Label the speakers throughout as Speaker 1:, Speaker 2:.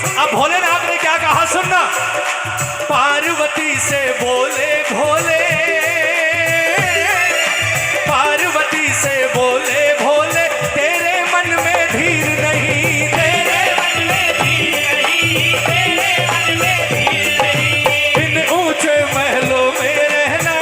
Speaker 1: अब भोलेनाथ ने क्या कहा सुनना, पार्वती से बोले भोले, पार्वती से बोले भोले, तेरे मन में धीर नहीं, तेरे मन में धीर नहीं, तेरे मन में धीर नहीं। इन ऊंचे महलों में रहना,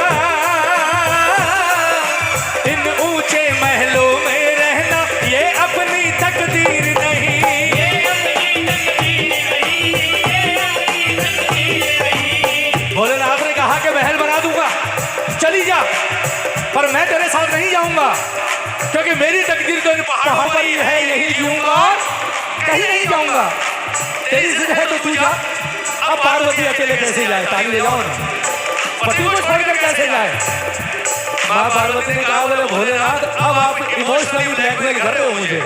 Speaker 1: इन ऊंचे महलों में रहना, ये अपनी तकदीर नहीं, ये अपनी तकदीर नहीं, ये अपनी तकदीर नहीं। भोलेनाथ ने कहा कि महल बना दूंगा, चली जा, पर मैं तेरे साथ नहीं जाऊंगा, क्योंकि मेरी तकदीर तो इन पहाड़ों पर ही है, यही जीऊंगा, कहीं नहीं जाऊंगा। तेरी जिद है तो तू जा। अब पार्वती अकेले कैसे जाए, ताली ले जाओ ना, पति को छोड़कर कैसे जाए। माँ पार्वती ने कहा बोले भोलेनाथ अब आप इमोशनली ब्लैकमेल कर रहे हो मुझे,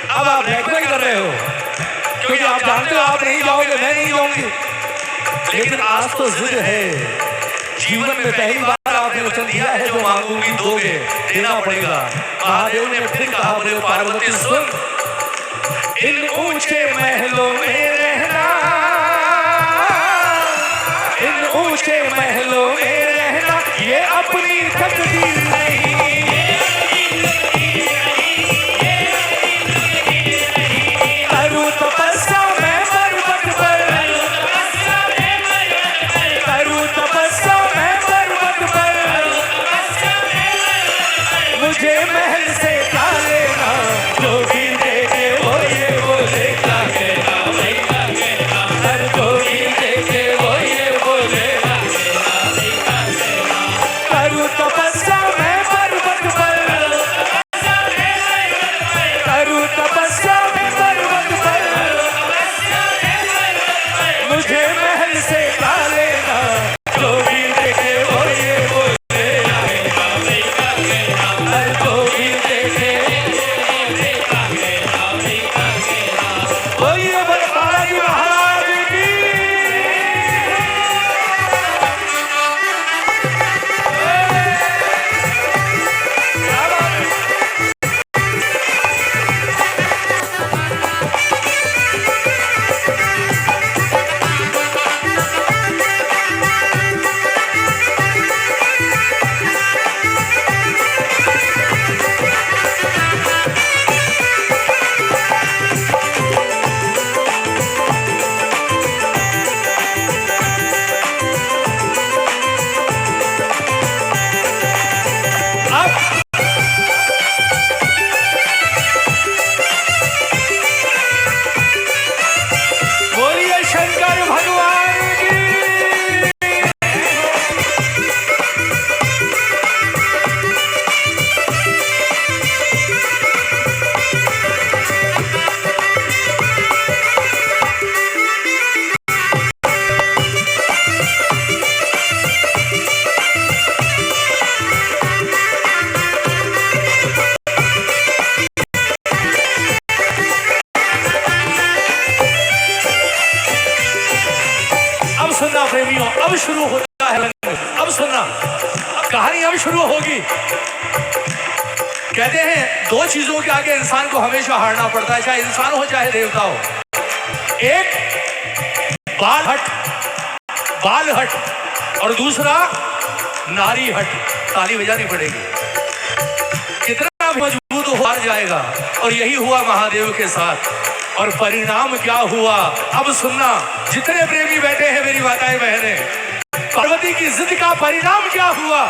Speaker 1: अब आप ब्लैकमेल कर रहे हो, क्योंकि आप जानते हो आप नहीं जाओगे, मैं नहीं जाऊंगी। लेकिन आज तो जिद है, जीवन में पहली बार आपने वचन दिया है, जो मांगूंगी दोगे, देना पड़ेगा। महादेव ने फिर कहा बोले पार्वती सुन, इन ऊंचे महलों में रहना, इन ऊंचे महलों में रहना, ये अपनी तकदीर नहीं, ये अपनी तकदीर नहीं, ये अपनी तकदीर नहीं। करूं तपस्या मैं पर्वत पर, करूं तपस्या मैं पर्वत पर, करूं तपस्या मैं पर्वत पर, करूं तपस्या मैं पर्वत पर। मुझे महल से क्या लेना, जो भी देखे वो ये बोले क्या कहना, मैं क्या कहना, हर जो भी देखे वो ये बोले क्या कहना, मैं क्या कहना। करूं तपस्या मैं पर्वत पर, करूं तपस्या मैं पर्वत पर, मुझे महल से क्या लेना, जो भी देखे वो ये बोले क्या कहना, मैं क्या कहना, हर जो भी देखे बोले क्या कहना, मैं क्या कहना। वो ये बोले बालाजी महाराज की। क्या बात है? अब बोलिए शंकर भगवान की। अब सुनना प्रेमियों, अब शुरू होता है रंग, अब सुनना, अब कहानी अब शुरू होगी। कहते हैं दो चीजों के आगे इंसान को हमेशा हारना पड़ता है, चाहे इंसान हो चाहे देवता हो। एक बाल हट और दूसरा नारी हट। ताली बजानी पड़ेगी, कितना मजबूत हो हार जाएगा। और यही हुआ महादेव के साथ, और परिणाम क्या हुआ अब सुनना। जितने प्रेमी बैठे हैं मेरी माताएं बहनें, पार्वती की जिद का परिणाम क्या हुआ।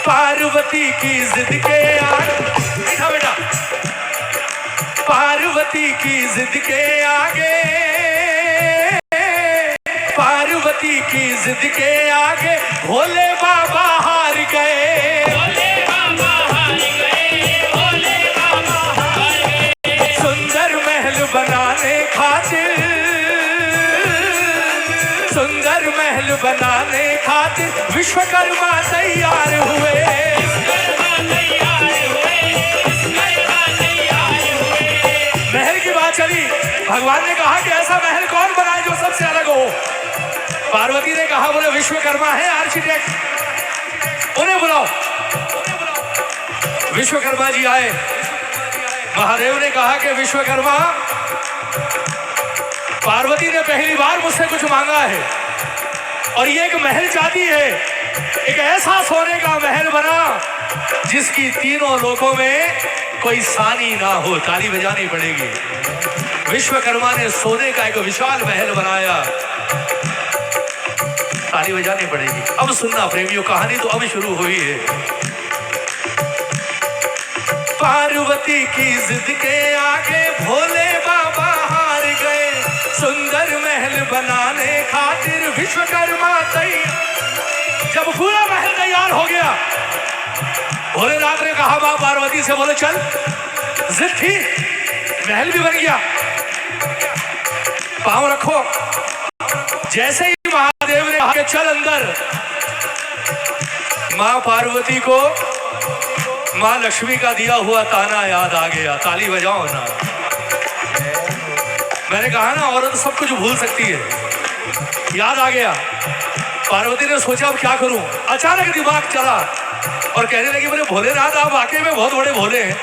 Speaker 1: पार्वती की जिद के आगे, बैठा बेटा, पार्वती की जिद के आगे, पार्वती की जिद के आगे भोले बाबा हार गए, भोले बाबा हार गए, भोले बाबा हार गए। सुंदर महल बनाने खातिर, सुंदर महल बनाने खातिर विश्वकर्मा तैयार हुए, विश्वकर्मा तैयार हुए, विश्वकर्मा तैयार हुए। महल की बात चली, भगवान ने कहा कि ऐसा महल कौन बनाए जो सबसे अलग हो। पार्वती ने कहा बोले विश्वकर्मा है आर्किटेक्ट, उन्हें बुलाओ। विश्वकर्मा जी आए। महादेव ने कहा कि विश्वकर्मा पार्वती ने पहली बार मुझसे कुछ मांगा है और ये एक महल चाहती है, एक ऐसा सोने का महल बना जिसकी तीनों लोकों में कोई सानी ना हो। ताली बजानी पड़ेगी। विश्वकर्मा ने सोने का एक विशाल महल बनाया, ताली बजानी पड़ेगी। अब सुनना प्रेमियों, कहानी तो अब शुरू हुई है। पार्वती की जिद के आगे भोले बाबा हार गए, सुंदर महल बनाने खातिर विश्वकर्मा तैयार। जब पूरा महल तैयार हो गया, भोलेनाथ ने कहा मां पार्वती से, बोले चल, जिद थी, महल भी बन गया, पांव रखो। जैसे ही महादेव ने कहा चल अंदर, मां पार्वती को मां लक्ष्मी का दिया हुआ ताना याद आ गया। ताली बजाओ ना। मैंने कहा ना, औरत सब कुछ भूल सकती है। याद आ गया। पार्वती ने सोचा अब क्या करूं। अचानक दिमाग चला और कहने लगी, बोले भोलेनाथ आप वाकई में बहुत बड़े भोले हैं।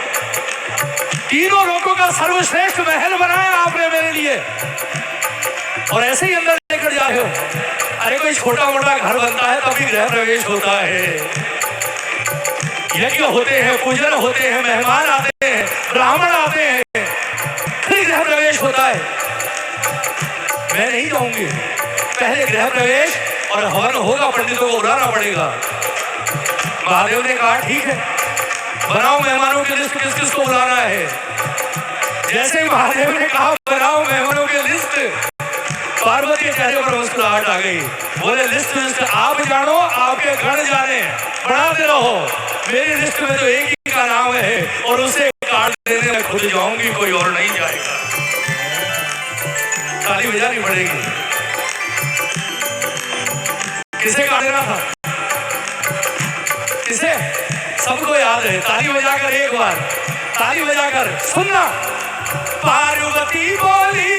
Speaker 1: तीनों लोगों का सर्वश्रेष्ठ महल बनाया आपने मेरे लिए और ऐसे ही अंदर लेकर जा रहे हो। अरे कोई छोटा मोटा घर बनता है तभी गृह प्रवेश होता है, यज्ञ होते हैं, पूजन होते हैं, मेहमान आते हैं, ब्राह्मण आते हैं, फिर गृह प्रवेश होता है। मैं नहीं जाऊंगी, पहले गृह प्रवेश और हवन होगा, पंडितों को बुलाना पड़ेगा। महादेव ने कहा ठीक है, बनाओ मेहमानों की लिस्ट, किस किस को बुलाना है। जैसे ही महादेव ने कहा बनाओ मेहमानों की लिस्ट, पार्वती के चेहरे पर मुस्कुराहट आ गई। बोले लिस्ट आप जानो, आपके गण जाने, बढ़ाते रहो। मेरी लिस्ट में तो एक ही का नाम है और उसे काट देने में खुद जाऊंगी, कोई और नहीं जाएगा। ताली बजानी पड़ेगी। किसे काट देना था, किसे? सबको याद है। ताली बजाकर एक बार, ताली बजाकर सुनना। पार्वती बोली,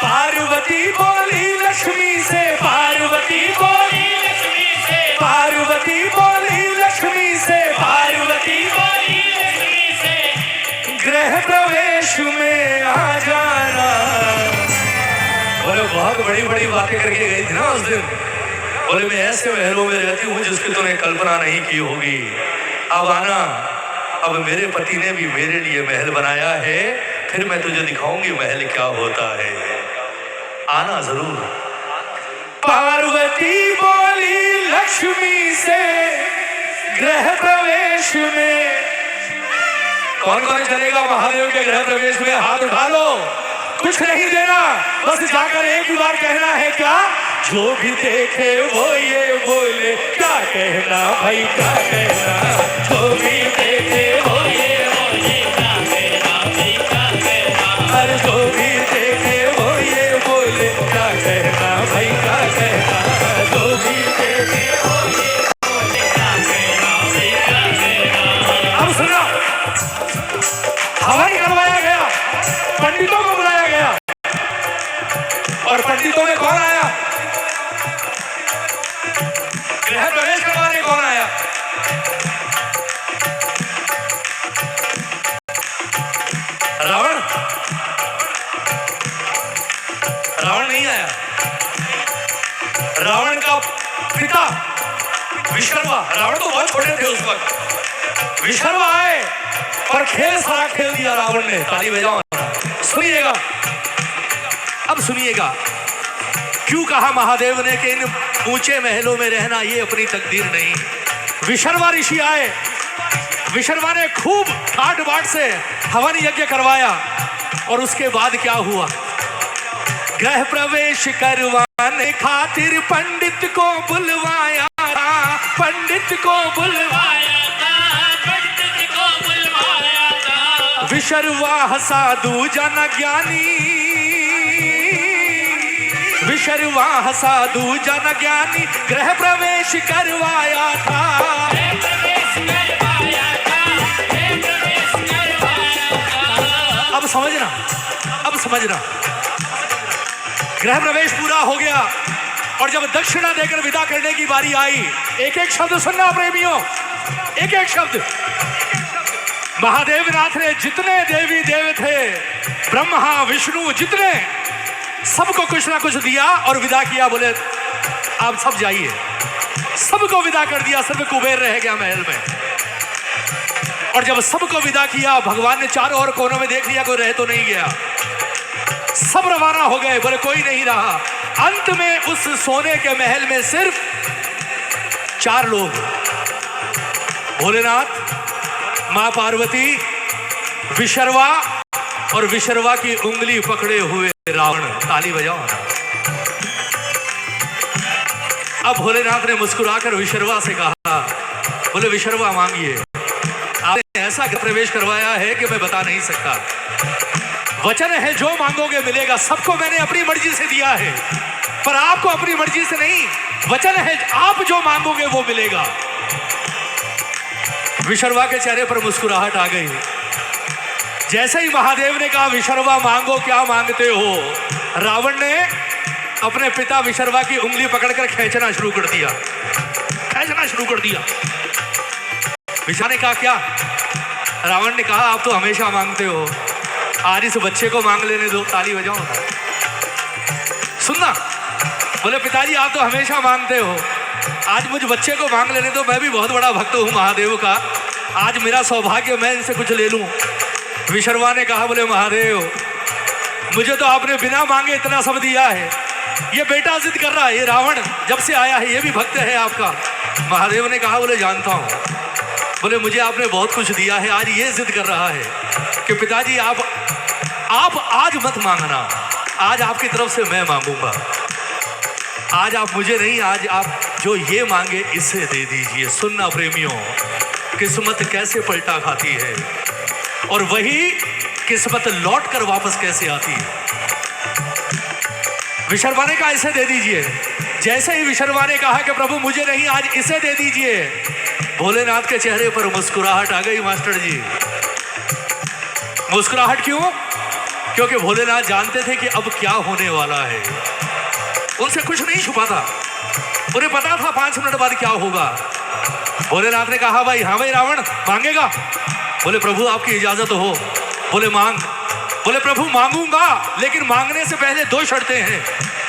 Speaker 1: पार्वती बोली लक्ष्मी से, पार्वती बोली लक्ष्मी से, पार्वती बोली लक्ष्मी से, पार्वती बोली लक्ष्मी से, गृह प्रवेश में आ जाना। बोले बहुत बड़ी बड़ी बातें करके गई थी ना उस दिन। बोले मैं ऐसे महलों में रहती हूँ जिसकी तूने कल्पना नहीं की होगी। अब आना, अब मेरे पति ने भी मेरे लिए महल बनाया है, फिर मैं तुझे दिखाऊंगी महल क्या होता है। आना जरूर। पार्वती बोली लक्ष्मी से, गृह प्रवेश में। कौन कौन चलेगा महादेव के गृह प्रवेश में? हाथ उठा लो। कुछ नहीं देना, बस जाकर एक ही बार कहना है क्या? जो भी देखे वो ये बोले, क्या कहना भाई क्या कहना। जो भी देखे वो ये बोले, क्या कहना भाई क्या कहना। अरे जो भी देखे वो ये बोले, क्या कहना भाई क्या कहना। जो भी देखे वो ये बोले, क्या कहना भाई क्या कहना। अब सुनो, हवन करवाया गया, पंडितों को बुलाया गया और पंडितों में कौन आया? गृह प्रवेश करवाने कौन आया? रावण? रावण नहीं आया। रावण का पिता विश्वकर्मा, रावण तो बहुत छोटे थे उस वक्त, विश्वकर्मा आए और खेल सारा खेल दिया रावण ने। ताली बजाओ। सुनिएगा, अब सुनिएगा क्यों कहा महादेव ने कि इन ऊंचे महलों में रहना ये अपनी तकदीर नहीं। विश्वकर्मा ऋषि आए, विश्वकर्मा ने खूब ठाट बाट से हवन यज्ञ करवाया और उसके बाद क्या हुआ? गृह प्रवेश करवाने खातिर पंडित को बुलवाया था, पंडित को बुलवाया था, पंडित को बुलवाया था। विश्वकर्मा साधु जन ज्ञानी, विश्वकर्मा साधु जन ज्ञानी, गृह प्रवेश करवाया था। अब समझना, अब समझना। गृह प्रवेश पूरा हो गया, और जब दक्षिणा देकर विदा करने की बारी आई, एक एक शब्द सुनना प्रेमियों, एक एक शब्द। महादेव नाथ ने जितने देवी देव थे, ब्रह्मा विष्णु जितने, सबको कुछ ना कुछ दिया और विदा किया। बोले आप सब जाइए। सबको विदा कर दिया, सिर्फ कुबेर रह गया महल में। और जब सबको विदा किया, भगवान ने चारों ओर कोनों में देख लिया, कोई रह तो नहीं गया। सब रवाना हो गए, बोले कोई नहीं रहा। अंत में उस सोने के महल में सिर्फ 4 लोग, भोलेनाथ, मां पार्वती, विशर्वा और विशर्वा की उंगली पकड़े हुए रावण। ताली बजाओ ना। अब भोलेनाथ ने मुस्कुराकर विशर्वा से कहा, बोले विशर्वा मांगिए। आपने ऐसा प्रवेश करवाया है कि मैं बता नहीं सकता। वचन है जो मांगोगे मिलेगा। सबको मैंने अपनी मर्जी से दिया है, पर आपको अपनी मर्जी से नहीं। वचन है आप जो मांगोगे वो मिलेगा। विशर्वा के चेहरे पर मुस्कुराहट आ गई। जैसे ही महादेव ने कहा विशर्वा मांगो, क्या मांगते हो, रावण ने अपने पिता विशर्वा की उंगली पकड़कर खींचना शुरू कर दिया, खींचना शुरू कर दिया। विशर्वा ने कहा क्या? रावण ने कहा आप तो हमेशा मांगते हो, आज इस बच्चे को मांग लेने दो। ताली बजाओ ना। सुनना, बोले पिताजी आप तो हमेशा मांगते हो, आज मुझ बच्चे को मांग लेने दो। मैं भी बहुत बड़ा भक्त हूँ महादेव का, आज मेरा सौभाग्य मैं इनसे कुछ ले लूं। विशर्वा ने कहा, बोले महादेव मुझे तो आपने बिना मांगे इतना सब दिया है। ये बेटा जिद कर रहा है, ये रावण जब से आया है ये भी भक्त है आपका। महादेव ने कहा, बोले जानता हूँ। बोले मुझे आपने बहुत कुछ दिया है, आज ये जिद कर रहा है कि पिताजी आप आज मत मांगना, आज आपकी तरफ से मैं मांगूंगा। आज आप मुझे नहीं, आज आप जो ये मांगे इसे दे दीजिए। सुनना प्रेमियों, किस्मत कैसे पलटा खाती है और वही किस्मत लौट कर वापस कैसे आती है। विशर्वा ने कहा इसे दे दीजिए। जैसे ही विशर्वा ने कहा कि प्रभु मुझे नहीं, आज इसे दे दीजिए, भोलेनाथ के चेहरे पर मुस्कुराहट आ गई। मास्टर जी, मुस्कुराहट क्यों? क्योंकि भोलेनाथ जानते थे कि अब क्या होने वाला है। उनसे कुछ नहीं छुपा था, उन्हें पता था 5 मिनट बाद क्या होगा। भोलेनाथ ने कहा भाई, हाँ भाई रावण मांगेगा? बोले प्रभु आपकी इजाजत हो। बोले मांग। बोले प्रभु मांगूंगा, लेकिन मांगने से पहले 2 शर्तें हैं।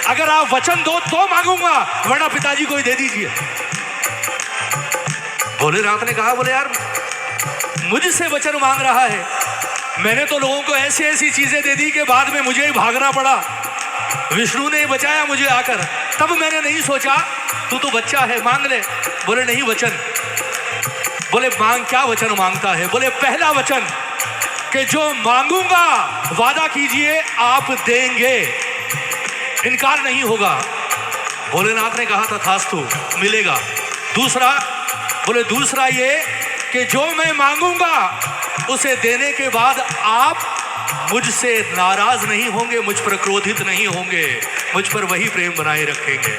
Speaker 1: अगर आप वचन दो तो मांगूंगा, वरना पिताजी को ही दे दीजिए। भोलेनाथ ने कहा, बोले यार मुझसे वचन मांग रहा है, मैंने तो लोगों को ऐसी ऐसी चीजें दे दी कि बाद में मुझे ही भागना पड़ा। विष्णु ने बचाया मुझे आकर, तब मैंने नहीं सोचा तू तो बच्चा है, मांग ले। बोले नहीं वचन। बोले मांग, क्या वचन मांगता है? बोले पहला वचन कि जो मांगूंगा वादा कीजिए आप देंगे, इनकार नहीं होगा। भोलेनाथ ने कहा तथास्तु, मिलेगा। दूसरा, बोले दूसरा ये कि जो मैं मांगूंगा उसे देने के बाद आप मुझसे नाराज नहीं होंगे, मुझ पर क्रोधित नहीं होंगे, मुझ पर वही प्रेम बनाए रखेंगे।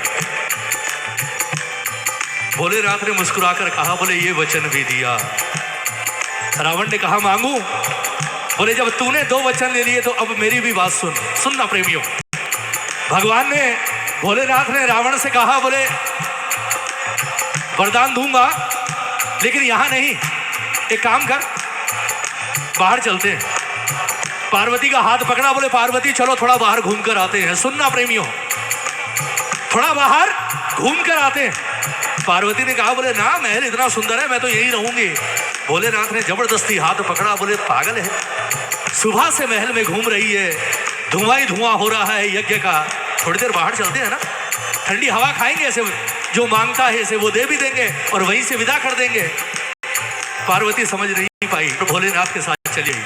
Speaker 1: भोलेनाथ ने मुस्कुराकर कहा, बोले ये वचन भी दिया। रावण ने कहा मांगू? बोले जब तूने 2 वचन ले लिए तो अब मेरी भी बात सुन। सुनना प्रेमियों, भगवान ने, भोलेनाथ ने रावण से कहा, बोले वरदान दूंगा लेकिन यहां नहीं, एक काम कर, बाहर चलते हैं। पार्वती का हाथ पकड़ा, बोले पार्वती चलो थोड़ा बाहर घूम कर आते हैं। सुनना प्रेमियों, थोड़ा बाहर घूम कर आते हैं। पार्वती ने कहा, बोले ना महल इतना सुंदर है, मैं तो यहीं रहूंगी। भोलेनाथ ने जबरदस्ती हाथ पकड़ा, बोले पागल है, सुबह से महल में घूम रही है, धुआं ही धुआं हो रहा है यज्ञ का, थोड़ी देर बाहर चलते हैं ना, ठंडी हवा खाएंगे, ऐसे जो मांगता है इसे वो दे भी देंगे और वहीं से विदा कर देंगे। पार्वती समझ नहीं पाई तो भोलेनाथ के साथ चली गई।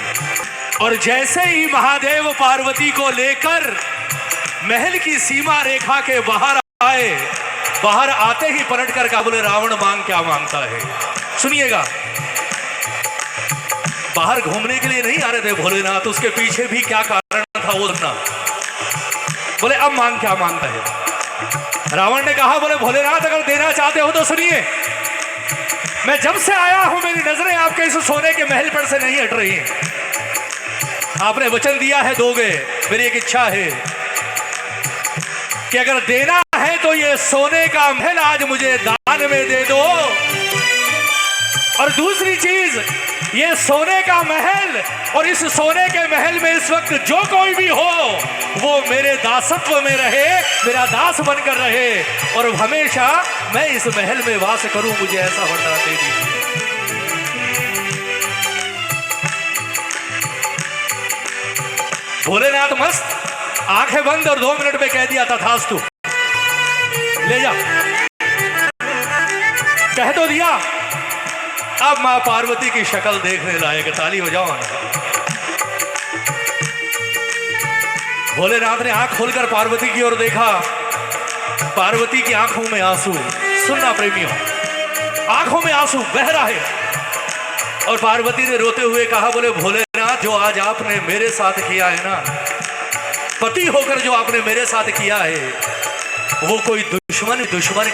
Speaker 1: और जैसे ही महादेव पार्वती को लेकर महल की सीमा रेखा के बाहर आए, बाहर आते ही पलट कर कहा, बोले रावण मांग, क्या मांगता है? सुनिएगा, बाहर घूमने के लिए नहीं आ रहे थे भोलेनाथ, उसके पीछे भी क्या कारण था वो सुनना। बोले अब मांग, क्या मांगता है? रावण ने कहा, बोले भोलेनाथ अगर देना चाहते हो तो सुनिए, मैं जब से आया हूं मेरी नजरें आपके इस सोने के महल पर से नहीं हट रही हैं। आपने वचन दिया है दोगे, मेरी एक इच्छा है कि अगर देना है तो ये सोने का महल आज मुझे दान में दे दो, और दूसरी चीज ये सोने का महल, और इस सोने के महल में इस वक्त जो कोई भी हो वो मेरे दासत्व में रहे, मेरा दास बनकर रहे, और हमेशा मैं इस महल में वास करूं, मुझे ऐसा वरदान दे दीजिए। भोलेनाथ मस्त आंखें बंद और 2 मिनट में कह दिया तथास्तु, ले जा, कह तो दिया। अब मां पार्वती की शक्ल देखने लायक, ताली बजाओ। भोलेनाथ ने आंख खोलकर पार्वती की ओर देखा, पार्वती की आंखों में आंसू। सुनना प्रेमियों, आंखों में आंसू बह रहा है, और पार्वती ने रोते हुए कहा, बोले भोलेनाथ, जो आज आपने मेरे साथ किया है ना, पति होकर जो आपने मेरे साथ किया है, वो कोई दुश्मन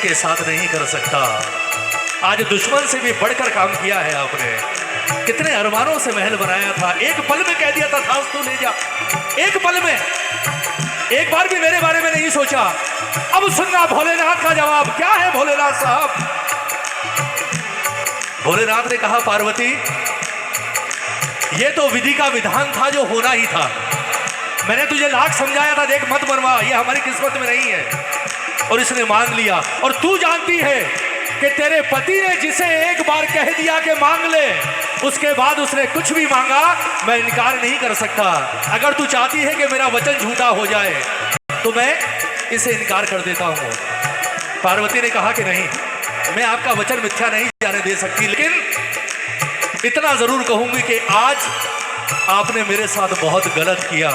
Speaker 1: के साथ नहीं कर सकता। आज दुश्मन से भी बढ़कर काम किया है आपने। कितने अरमानों से महल बनाया था, एक पल में कह दिया था तू ले जा, एक पल में, एक बार भी मेरे बारे में नहीं सोचा। अब सुनना भोलेनाथ का जवाब क्या है। भोलेनाथ साहब, भोलेनाथ ने कहा, पार्वती, ये तो विधि का विधान था, जो होना ही था। मैंने तुझे लाख समझाया था, देख मत मरवा, ये हमारी किस्मत में नहीं है, और इसने मान लिया। और तू जानती है कि तेरे पति ने जिसे एक बार कह दिया कि मांग ले, उसके बाद उसने कुछ भी मांगा, मैं इनकार नहीं कर सकता। अगर तू चाहती है कि मेरा वचन झूठा हो जाए तो मैं इसे इनकार कर देता हूं। पार्वती ने कहा कि नहीं, मैं आपका वचन मिथ्या नहीं जाने दे सकती, लेकिन इतना जरूर कहूंगी कि आज आपने मेरे साथ बहुत गलत किया।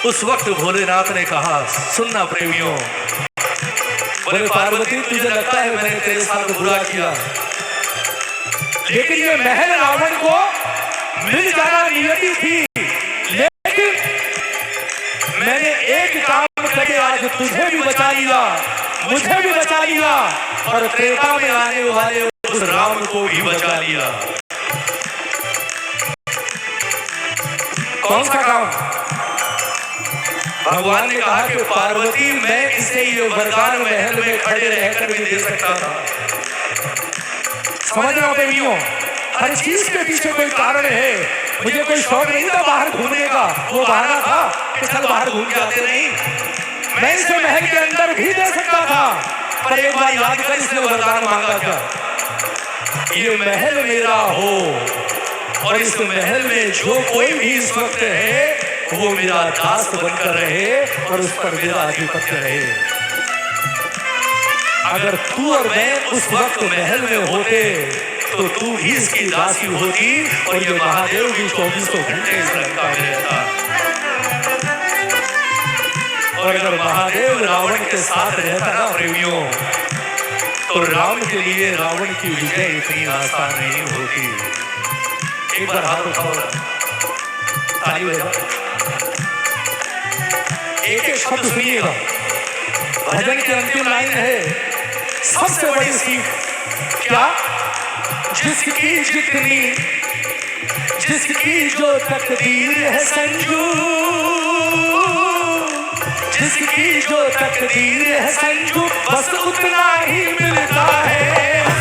Speaker 1: उस वक्त भोलेनाथ ने कहा, सुनना प्रेमियों, बोले पार्वती, तुझे लगता है मैंने तेरे साथ बुरा किया, लेकिन ये महल रावण को मिल जाना नियति थी, लेकिन मैंने एक काम करके आज तुझे भी बचा लिया, मुझे भी बचा लिया, और त्रेता में आने वाले उस रावण को भी बचा लिया। कौन सा काम? भगवान ने कहा कि पार्वती, मैं इसे ये वरदान महल में खड़े रहकर भी दे सकता था। समझ रहे हो प्रेमियों, हर चीज के पीछे कोई कारण है। मुझे कोई शौक नहीं था बाहर घूमने का, वो बहाना था कि चल बाहर घूम के आते। नहीं, मैं इसे महल के अंदर भी दे सकता था, पर एक बार याद कर, इसने वरदान मांगा क्या? ये महल मेरा हो, और इस महल में जो कोई भी इस वक्त है वो मेरा दास बनकर रहे, और उस पर मेरा आधिपत्य रहे। अगर तू और मैं उस वक्त महल में होते तो तू भी इसकी दासी होती, और ये महादेव भी 24 घंटे इस लंका में रहता। और अगर महादेव रावण के साथ रहता ना प्रेमियों, तो राम के लिए रावण की विजय इतनी आसान नहीं होती। एक बार हाथ उठाओ, ताली बजाओ, एक एक शब्द सुनिएगा। भजन की अंतिम लाइन है, सबसे बड़ी सीख क्या? जिसकी जितनी, जिसकी जो तकदीर है संजू, जिसकी जो तकदीर है संजू, बस उतना ही मिलता है।